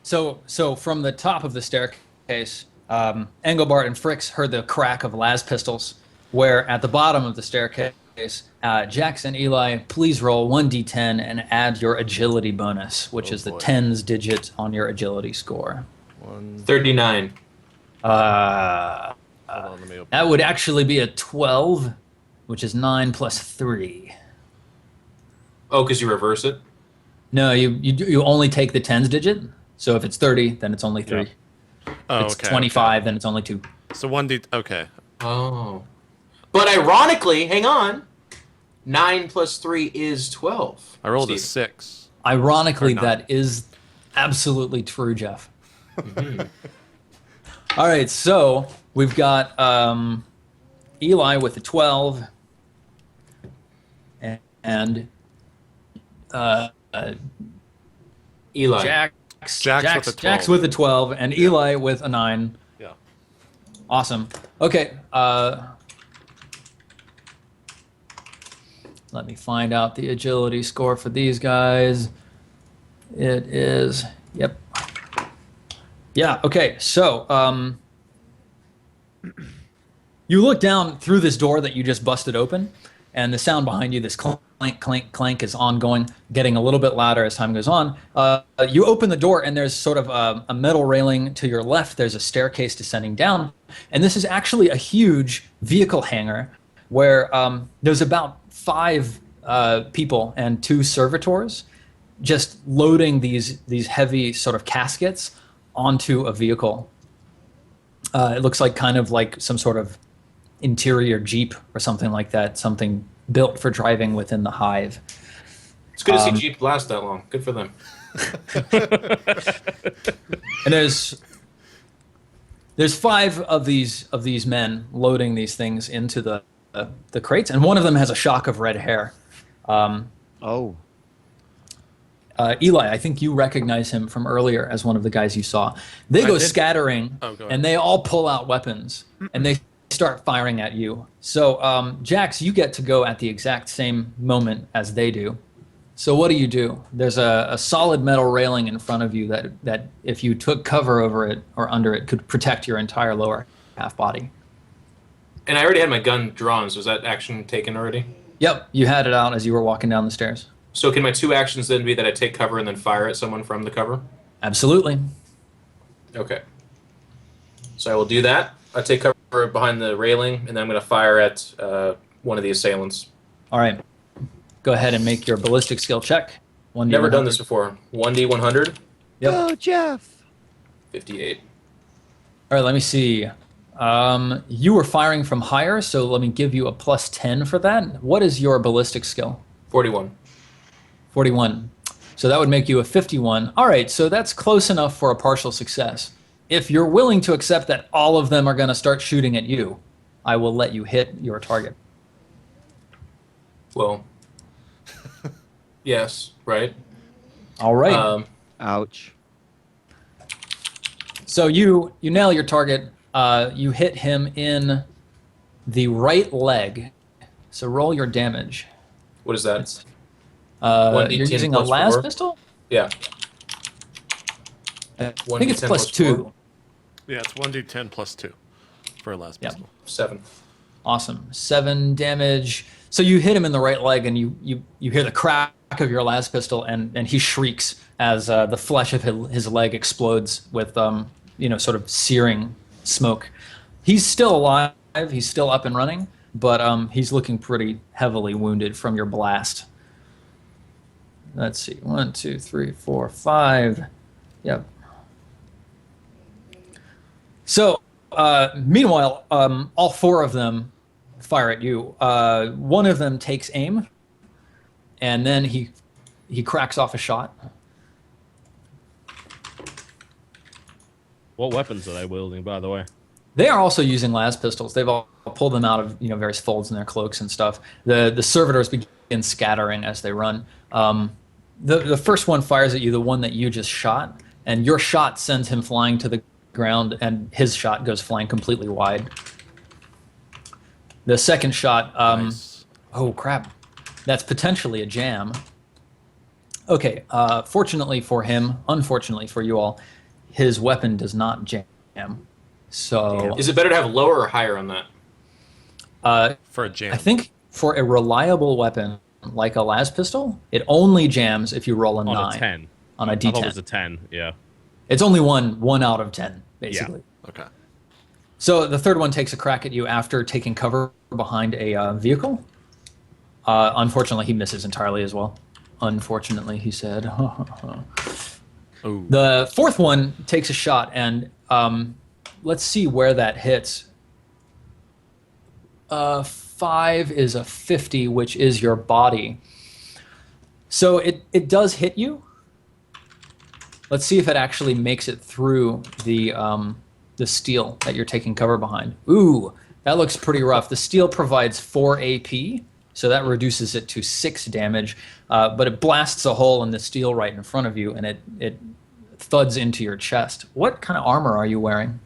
So from the top of the staircase, Engelbart and Fricks heard the crack of las pistols, where at the bottom of the staircase, Jax and Eli, please roll 1d10 and add your agility bonus, which is the tens digit on your agility score. 39. That would actually be a 12, which is 9 plus 3. Oh, because you reverse it? No, you only take the tens digit. So if it's 30, then it's only 3. Yeah. Oh, if it's 25, then it's only 2. So 1d... Okay. Oh. But ironically, hang on, 9 plus 3 is 12. I rolled a 6. Ironically, that is absolutely true, Jeff. Mm-hmm. All right, so we've got Eli with a 12, and Eli. Jax with a 12, and Eli with a 9. Yeah. Awesome. Okay. Let me find out the agility score for these guys. It is, yep. Yeah, okay, so you look down through this door that you just busted open, and the sound behind you, this clank, clank, clank, is ongoing, getting a little bit louder as time goes on. You open the door, and there's sort of a metal railing to your left. There's a staircase descending down, and this is actually a huge vehicle hangar where there's about 5 people and 2 servitors just loading these heavy sort of caskets onto a vehicle. It looks like kind of like some sort of interior Jeep or something like that, something built for driving within the hive. It's good to see Jeep last that long. Good for them. And there's 5 of these men loading these things into the crates, and one of them has a shock of red hair. Eli, I think you recognize him from earlier as one of the guys you saw. They go scattering, and they all pull out weapons, and they start firing at you. So, Jax, you get to go at the exact same moment as they do. So what do? There's a solid metal railing in front of you that if you took cover over it or under it could protect your entire lower half body. And I already had my gun drawn, so was that action taken already? Yep, you had it out as you were walking down the stairs. So can my 2 actions then be that I take cover and then fire at someone from the cover? Absolutely. Okay. So I will do that. I take cover behind the railing, and then I'm going to fire at one of the assailants. All right. Go ahead and make your ballistic skill check. 1d100. Never done this before. 1d100. Yep. Go, Jeff. 58. All right, let me see. You were firing from higher, so let me give you a plus 10 for that. What is your ballistic skill? 41. 41. So that would make you a 51. All right, so that's close enough for a partial success. If you're willing to accept that all of them are going to start shooting at you, I will let you hit your target. Well, yes, right? All right. Ouch. So you nail your target. You hit him in the right leg. So roll your damage. What is that? You're using a las 4? pistol? Yeah. I think it's plus 2. 4? Yeah, it's 1d10 plus 2 for a las pistol. 7. Awesome. 7 damage. So you hit him in the right leg, and you hear the crack of your las pistol, and he shrieks as the flesh of his leg explodes with sort of searing smoke. He's still alive. He's still up and running, but he's looking pretty heavily wounded from your blast. Let's see. 1, 2, 3, 4, 5. Yep. So, meanwhile, all 4 of them fire at you. One of them takes aim, and then he cracks off a shot. What weapons are they wielding, by the way? They are also using las pistols. They've all pulled them out of various folds in their cloaks and stuff. The servitors begin scattering as they run. The first one fires at you, the one that you just shot, and your shot sends him flying to the ground, and his shot goes flying completely wide. The second shot, Nice. oh crap, that's potentially a jam. Okay, fortunately for him, unfortunately for you all, his weapon does not jam. So Is it better to have lower or higher on that? For a jam. I think for a reliable weapon like a las pistol, it only jams if you roll a 9. On a 10. On a I thought it D10. was a 10, yeah. It's only one out of 10, basically. Okay. So the third one takes a crack at you after taking cover behind a vehicle. Unfortunately, he misses entirely as well. Unfortunately, he said. Ooh. The fourth one takes a shot, and let's see where that hits. 5 is a 50, which is your body. So it does hit you. Let's see if it actually makes it through the steel that you're taking cover behind. Ooh, that looks pretty rough. The steel provides 4 AP, so that reduces it to 6 damage. But it blasts a hole in the steel right in front of you, and it thuds into your chest. What kind of armor are you wearing?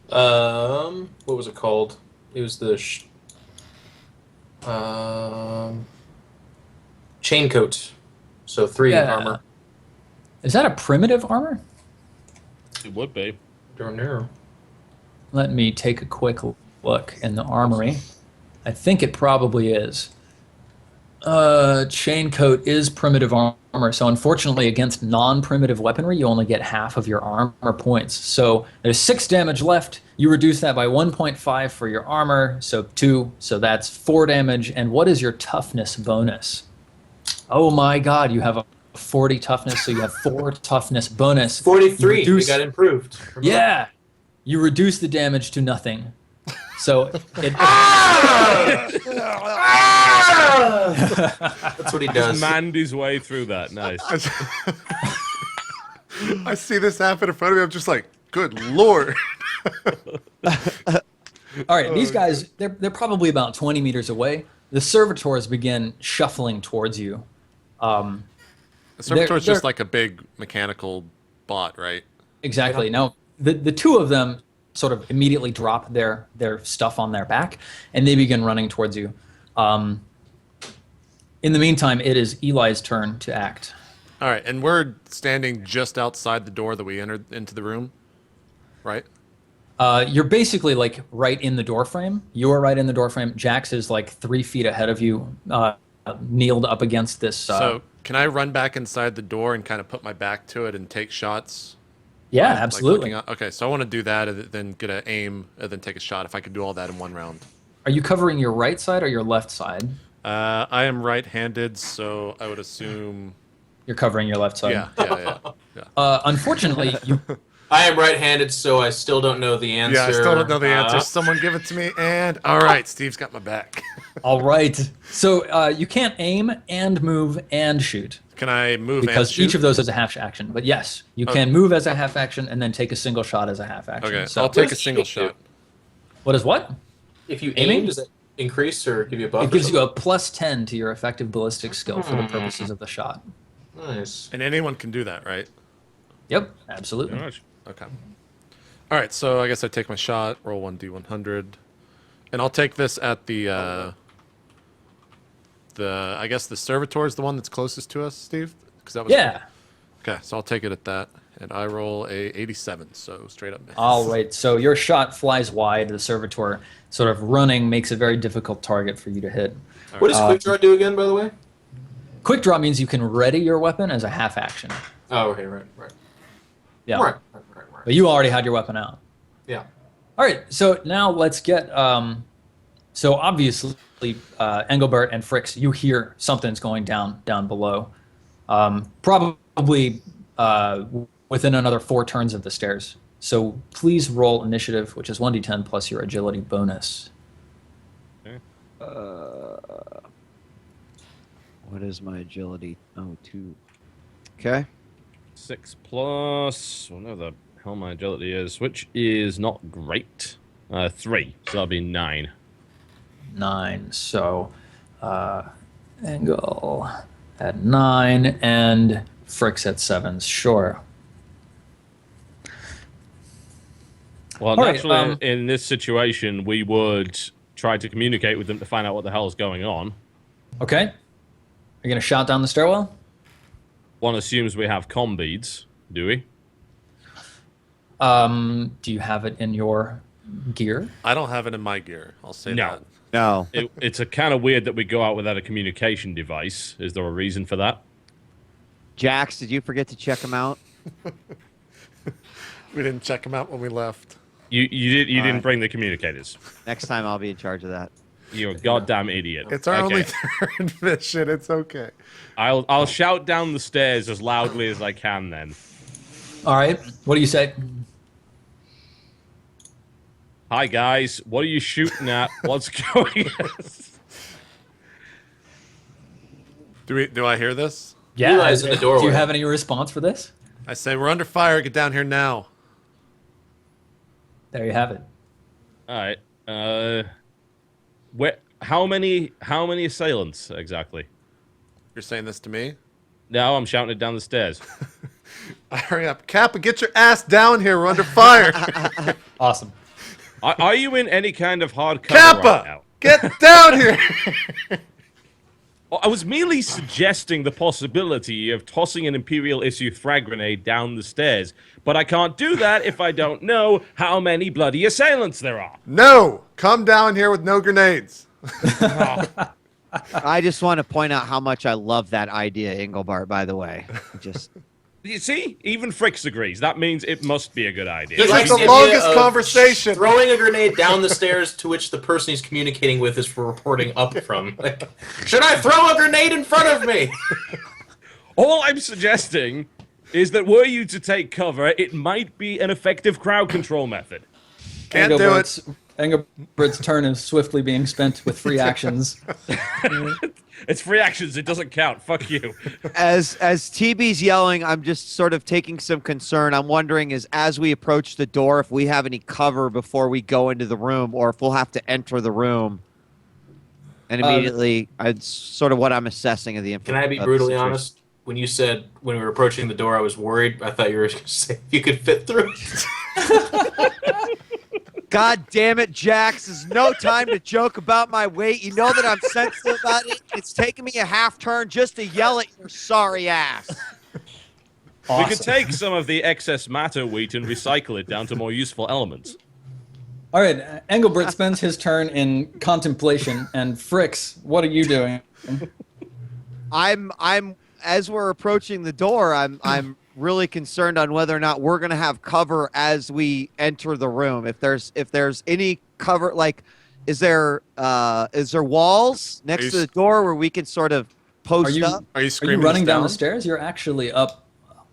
What was it called? It was the chain coat. So 3 armor. Is that a primitive armor? It would be. Darn near. Let me take a quick look in the armory. I think it probably is. Chain coat is primitive armor, so unfortunately against non-primitive weaponry, you only get half of your armor points. So there's 6 damage left. You reduce that by 1.5 for your armor, so 2, so that's 4 damage. And what is your toughness bonus? Oh my god, you have a 40 toughness, so you have 4 toughness bonus. 43, we got improved. Remember? Yeah, you reduce the damage to nothing. So it... That's what he does. Manned his way through that. Nice. I see this happen in front of me. I'm just like, good lord. All right, these guys, they're probably about 20 meters away. The servitors begin shuffling towards you. The Servitor is just like a big mechanical bot, right? Exactly. Now, the two of them sort of immediately drop their stuff on their back, and they begin running towards you. In the meantime, it is Eli's turn to act. All right, and we're standing just outside the door that we entered into the room, right? You're basically like right in the door frame. You are right in the door frame. Jax is like 3 feet ahead of you, kneeled up against this. So can I run back inside the door and kind of put my back to it and take shots? Yeah, Like absolutely. okay, so I want to do that and then get an aim and then take a shot if I could do all that in one round. Are you covering your right side or your left side? I am right-handed, so I would assume... You're covering your left side. Yeah. Unfortunately, you... I am right-handed, so I still don't know the answer. Yeah, I still don't know the answer. Someone give it to me, and... All right, Steve's got my back. All right. So you can't aim and move and shoot. Can I move Because and shoot? each of those is a half action. But yes, you can move as a half action and then take a single shot as a half action. Okay, So I'll take a single shot. what is what? If you Aiming? aim, does it increase or give you a buff? It gives you a plus 10 to your effective ballistic skill for the purposes of the shot. Nice. And anyone can do that, right? Yep, absolutely. Nice. Okay. All right, so I guess I take my shot, roll 1d100, and I'll take this at the I guess the Servitor is the one that's closest to us, Steve? 'Cause that was Yeah. Okay, so I'll take it at that, and I roll a 87, so straight up miss. All right. So your shot flies wide. The Servitor sort of running makes a very difficult target for you to hit. What does quick draw do again, by the way? Quick draw means you can ready your weapon as a half action. Oh, okay, right. Yeah. Right. But you already had your weapon out. Yeah. All right, so now let's get. So obviously, Engelbert and Fricks, you hear something's going down below, probably within another 4 turns of the stairs. So please roll initiative, which is 1d10 plus your agility bonus. What is my agility? Oh, 2. Okay. 6 plus... I know the hell my agility is, which is not great. 3, so that'll be 9. 9. So Engel at 9 and Fricks at 7. Sure. Well, All right, naturally, in this situation, we would try to communicate with them to find out what the hell is going on. Okay. Are you gonna shout down the stairwell? One assumes we have comm beads, do we? Do you have it in your gear? I don't have it in my gear. I'll say No. that. No. It's a kind of weird that we go out without a communication device. Is there a reason for that? Jax, did you forget to check him out? We didn't check them out when we left. You didn't right. bring the communicators. Next time I'll be in charge of that. You're a goddamn idiot. It's our only Okay. third mission. It's okay. I'll shout down the stairs as loudly as I can then. All right. What do you say? Hi guys, what are you shooting at? What's going on? Do I hear this? Yeah. Eli's in the Do doorway. you have any response for this? I say we're under fire. Get down here now. There you have it. All right. How many assailants exactly? You're saying this to me? No, I'm shouting it down the stairs. Hurry up, Kappa! Get your ass down here. We're under fire. Awesome. Are you in any kind of hard cover Kappa! right now? Get down here. I was merely suggesting the possibility of tossing an Imperial issue frag grenade down the stairs, but I can't do that if I don't know how many bloody assailants there are. No, come down here with no grenades. I just want to point out how much I love that idea, Engelbart, by the way. Just You see, even Fricks agrees. That means it must be a good idea. He It's likes like the idea longest of conversation. Throwing a grenade down the stairs to which the person he's communicating with is reporting up from. Like, should I throw a grenade in front of me? All I'm suggesting is that were you to take cover, it might be an effective crowd control method. Can't do it. Engelbert's turn is swiftly being spent with free actions. It's free actions. It doesn't count. Fuck you. as TB's yelling, I'm just sort of taking some concern. I'm wondering as we approach the door if we have any cover before we go into the room, or if we'll have to enter the room. And immediately, it's sort of what I'm assessing of the Can I be brutally honest? When you said when we were approaching the door, I was worried. I thought you were going to say you could fit through. God damn it, Jax. There's no time to joke about my weight. You know that I'm sensitive about it. It's taken me a half turn just to yell at your sorry ass. Awesome. We could take some of the excess matter wheat and recycle it down to more useful elements. All right. Engelbert spends his turn in contemplation. And Fricks, what are you doing? I'm as we're approaching the door, I'm really concerned on whether or not we're going to have cover as we enter the room. If there's any cover, like is there walls next to the door where we can sort of post up? Are you Are screaming you running us down the stairs? You're actually up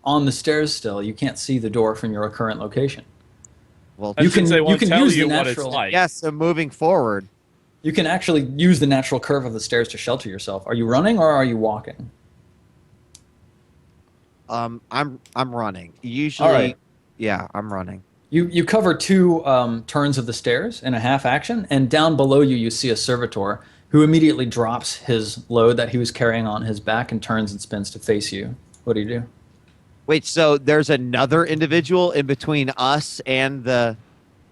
on the stairs still. You can't see the door from your current location. Well, And You can- since they you won't can tell use the you what it's natural- like. yes, I'm moving forward. You can actually use the natural curve of the stairs to shelter yourself. Are you running or are you walking? I'm running. Usually, All right. yeah, I'm running. You cover two turns of the stairs in a half action, and down below you see a servitor who immediately drops his load that he was carrying on his back and turns and spins to face you. What do you do? Wait, so there's another individual in between us and the...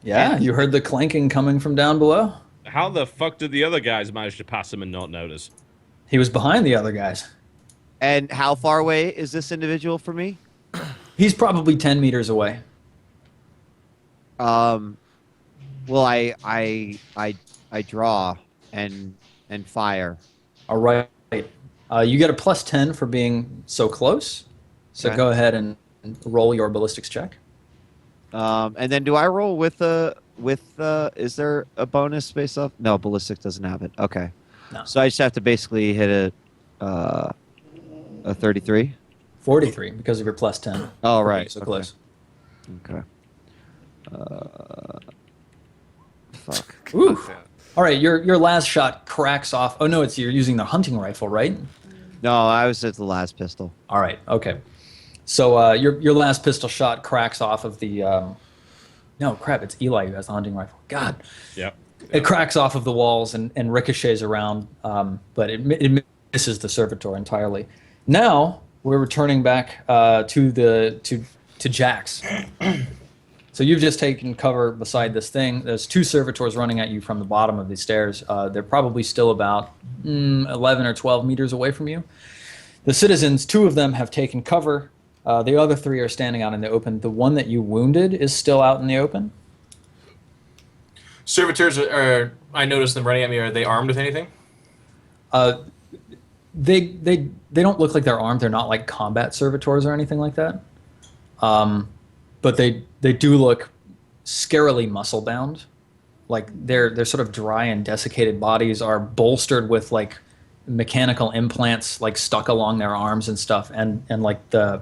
Yeah, you heard the clanking coming from down below? How the fuck did the other guys manage to pass him and not notice? He was behind the other guys. And how far away is this individual from me? He's probably 10 meters away. Well, I draw and fire. All right. You get a plus 10 for being so close. So Okay. go ahead and roll your ballistics check. And then do I roll with is there a bonus based off? No, ballistic doesn't have it. Okay. No. So I just have to basically hit a 33. 43 because of your plus 10. Oh, for being right. So Okay. close. Okay. Fuck. Ooh. All right, your last shot cracks off. Oh no, you're using the hunting rifle, right? No, I was at the last pistol. All right, okay. So your last pistol shot cracks off of the. No, crap! It's Eli who has the hunting rifle. God. Yep. It cracks off of the walls and ricochets around, but it misses the servitor entirely. Now we're returning back to Jax. So you've just taken cover beside this thing. There's two servitors running at you from the bottom of the stairs. They're probably still about 11 or 12 meters away from you. The citizens, 2 of them have taken cover. The other 3 are standing out in the open. The one that you wounded is still out in the open. Servitors are. I noticed them running at me. Are they armed with anything? They don't look like they're armed. They're not like combat servitors or anything like that. But they do look scarily muscle bound. Like their sort of dry and desiccated bodies are bolstered with like mechanical implants like stuck along their arms and stuff, and like the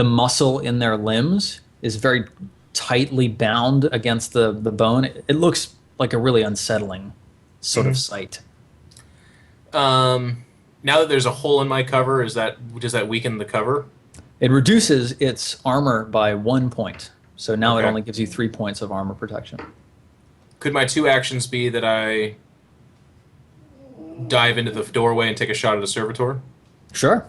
muscle in their limbs is very tightly bound against the bone. It looks like a really unsettling sort of sight. Now that there's a hole in my cover, does that weaken the cover? It reduces its armor by 1 point, so now Okay. it only gives you 3 points of armor protection. Could my 2 actions be that I dive into the doorway and take a shot at a servitor? Sure.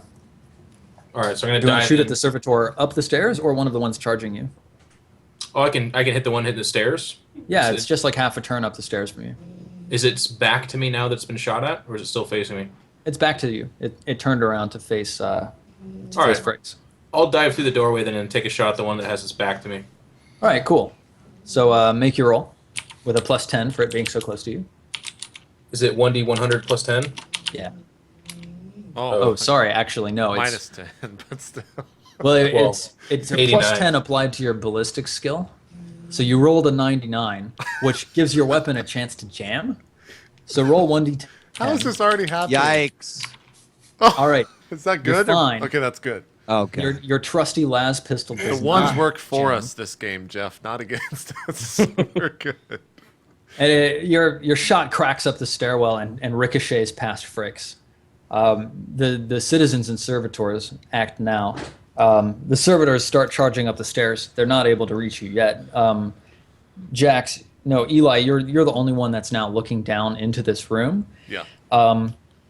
All right, so I'm going Do to you want dive to shoot in. at the servitor up the stairs or one of the ones charging you? Oh, I can hit the one hitting the stairs? Yeah, Is it's it- just like half a turn up the stairs from you. Is it back to me now that it's been shot at, or is it still facing me? It's back to you. It turned around to face All right. Frakes. I'll dive through the doorway then and take a shot at the one that has its back to me. All right, cool. So make your roll with a +10 for it being so close to you. Is it 1d100 plus 10? Yeah. Oh, Oh, sorry. Actually, no. It's -10, but still. well, Well, it's a 89. +10 applied to your ballistic skill. So you rolled a 99, which gives your weapon a chance to jam. So roll 1d10. How is this already happening? Yikes. All right. Is that You're good? or- fine. Okay, that's good. Okay. Your trusty las pistol The does ones not work for jam. us this game, Jeff, not against us. We're good. And your shot cracks up the stairwell and ricochets past Fricks. The citizens and servitors act now. The servitors start charging up the stairs. They're not able to reach you yet. Jax, no, Eli, you're the only one that's now looking down into this room. Yeah.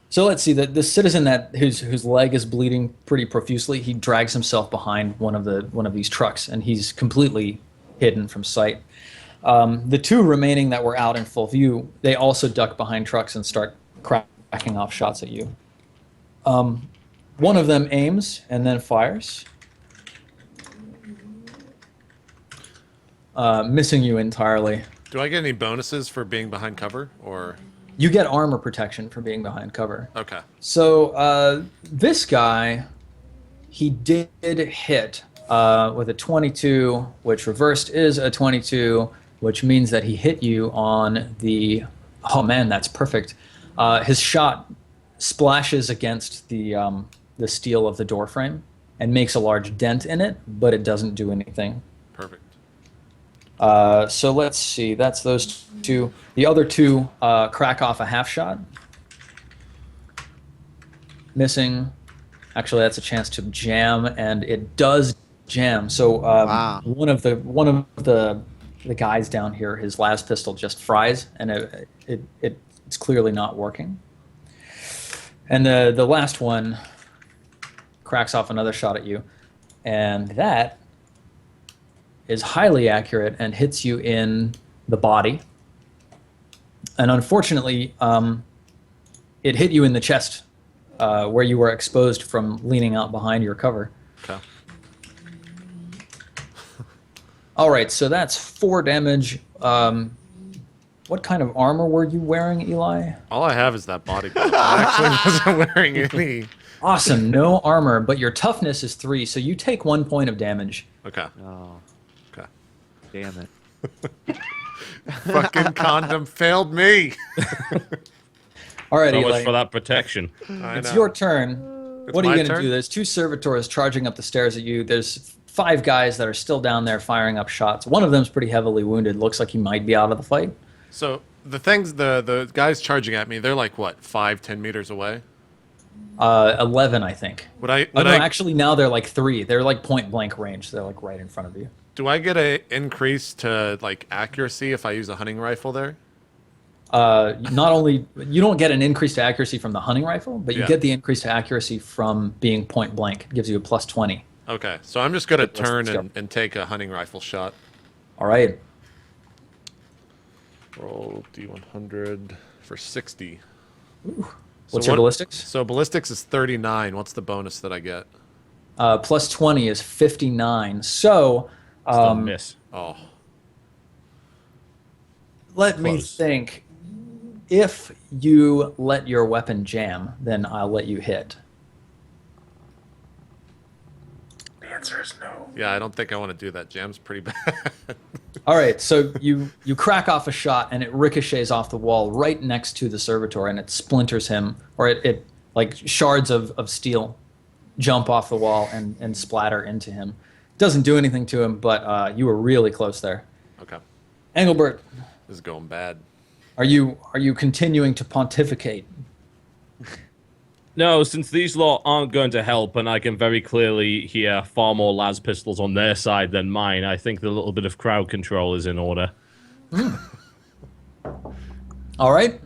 So let's see. The citizen whose leg is bleeding pretty profusely, he drags himself behind one of these trucks, and he's completely hidden from sight. The 2 remaining that were out in full view, they also duck behind trucks and start cracking off shots at you. One of them aims and then fires, missing you entirely. Do I get any bonuses for being behind cover, or You get armor protection for being behind cover. okay? So this guy, he did hit with a 22, which reversed is a 22, which means that he hit you on the. Oh man, that's perfect. His shot splashes against the steel of the door frame and makes a large dent in it, but it doesn't do anything. Perfect. So let's see. That's those 2. The other 2 crack off a half shot. Missing. Actually, that's a chance to jam, and it does jam. So Wow. one of the guys down here, his last pistol just fries, and it's clearly not working. And the last one cracks off another shot at you, and that is highly accurate and hits you in the body. And unfortunately, it hit you in the chest, where you were exposed from leaning out behind your cover. Okay. All right, so that's 4 damage. What kind of armor were you wearing, Eli? All I have is that body build. I actually wasn't wearing any. Awesome, no armor, but your toughness is 3, so you take 1 point of damage. Okay. Oh, Okay. damn it. Fucking condom failed me. All right, So Eli, much for that protection. I it's know. your turn. It's What are you my going to turn? do? There's 2 servitors charging up the stairs at you. There's 5 guys that are still down there firing up shots. One of them's pretty heavily wounded. Looks like he might be out of the fight. So the guys charging at me, they're like what, 5-10 meters away? 11, I think. Would I? Oh, Would no, I? actually, now they're like 3. They're like point blank range. They're like right in front of you. Do I get a increase to like accuracy if I use a hunting rifle there? Not only you don't get an increase to accuracy from the hunting rifle, but you Yeah. get the increase to accuracy from being point blank. It gives you a +20. Okay, so I'm just gonna Let's turn go. and take a hunting rifle shot. All right. Roll D100 for 60. What's your ballistics? So ballistics is 39. What's the bonus that I get? Plus 20 is 59. So Still miss. Oh. let me Close. think. If you let your weapon jam, then I'll let you hit. The answer is no. Yeah, I don't think I want to do that. Jam's pretty bad. All right, so you crack off a shot and it ricochets off the wall right next to the servitor and it splinters him, or it like shards of steel jump off the wall and splatter into him. Doesn't do anything to him, but you were really close there. Okay. Engelbert, This is going bad. are you continuing to pontificate? No, since these lot aren't going to help, and I can very clearly hear far more las pistols on their side than mine, I think the little bit of crowd control is in order. All right.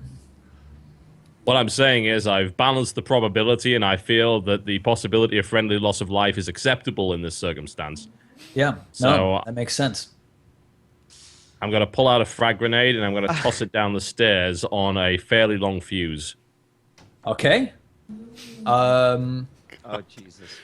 What I'm saying is I've balanced the probability, and I feel that the possibility of friendly loss of life is acceptable in this circumstance. Yeah. So, No, that makes sense. I'm going to pull out a frag grenade, and I'm going to toss it down the stairs on a fairly long fuse. Okay. Oh Jesus.